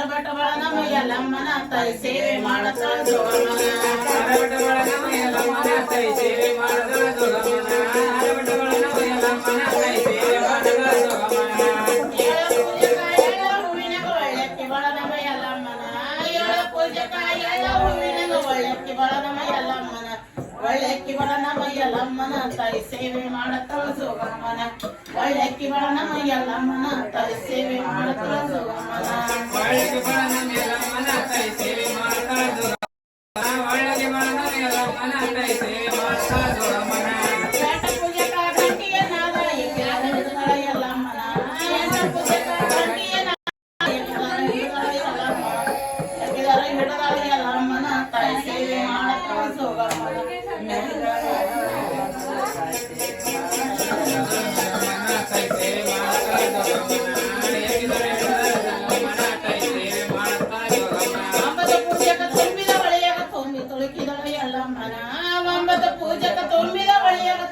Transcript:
ಅರಬಟ ಬಳನಮ ಎಲ್ಲಮ್ಮನ ತಾಯಿ ಸೇವೆ ಮಾಡತಾಳ ಜೋಗಮ್ಮನ ಅರಬಟ ಬಳನಮ ಎಲ್ಲಮ್ಮನ ತಾಯಿ ಸೇವೆ ಮಾಡತಾಳ ಜೋಗಮ್ಮನ ಅರಬಟ ಬಳನಮ ಎಲ್ಲಮ್ಮನ ತಾಯಿ ಸೇವೆ ಮಾಡತಾಳ ಜೋಗಮ್ಮನ ಏಳ ಪೂಜೆಕ ಎಳ್ಳ ಹೂವಿನ ಒಳ್ಳೆಕ್ಕಿ ಬಳನಮ ಎಲ್ಲಮ್ಮನ ಏಳ ಪೂಜೆಕ ಎಳ್ಳ ಹೂವಿನ ಒಳ್ಳೆಕ್ಕಿ ಬಳನಮ ಎಲ್ಲಮ್ಮನ ಒಳ್ಳೆಕ್ಕಿ ಬಳನಮ ಎಲ್ಲಮ್ಮನ ತಾಯಿ ಸೇವೆ ಮಾಡತಾಳ ಜೋಗಮ್ಮನ ಒಳ್ಳೆಕ್ಕಿ ಬಳನಮ ಎಲ್ಲಮ್ಮನ ತಾಯಿ ಸೇವೆ ಮಾಡತಾಳ ಜೋಗಮ್ಮನ ಒಳ್ಳೆಕ್ಕಿ ಬಳನಮ ಎಲ್ಲಮ್ಮನ ತಾಯಿ ಸೇವೆ ಮಾಡತಾಳ ಜೋಗಮ್ಮನ ಒಳ್ಳೆಕ್ಕಿ ಬಳನಮ ಎಲ್ಲಮ್ಮನ ತಾಯಿ ಸೇವೆ ಮಾಡತಾಳ ಜೋಗಮ್ಮನ ಏಟ ಪೂಜೆಕ ಗಂಟಿಯ ನಾದ ಎಕ್ಕಿದ ಹಿಡಿದಳ ಎಲ್ಲಮ್ಮನ ಏಟ ಪೂಜೆಕ ಗಂಟಿಯ ನಾದ ಎಕ್ಕಿದರ ಹಿಡಿದಳ ಎಲ್ಲಮ್ಮನ ತಾಯಿ ಸೇವೆ ಮಾಡತಾಳ ಜೋಗಮ್ಮನ ಪೂಜಕ ತುಂಬಿದ ಒಳೆಯಾಗ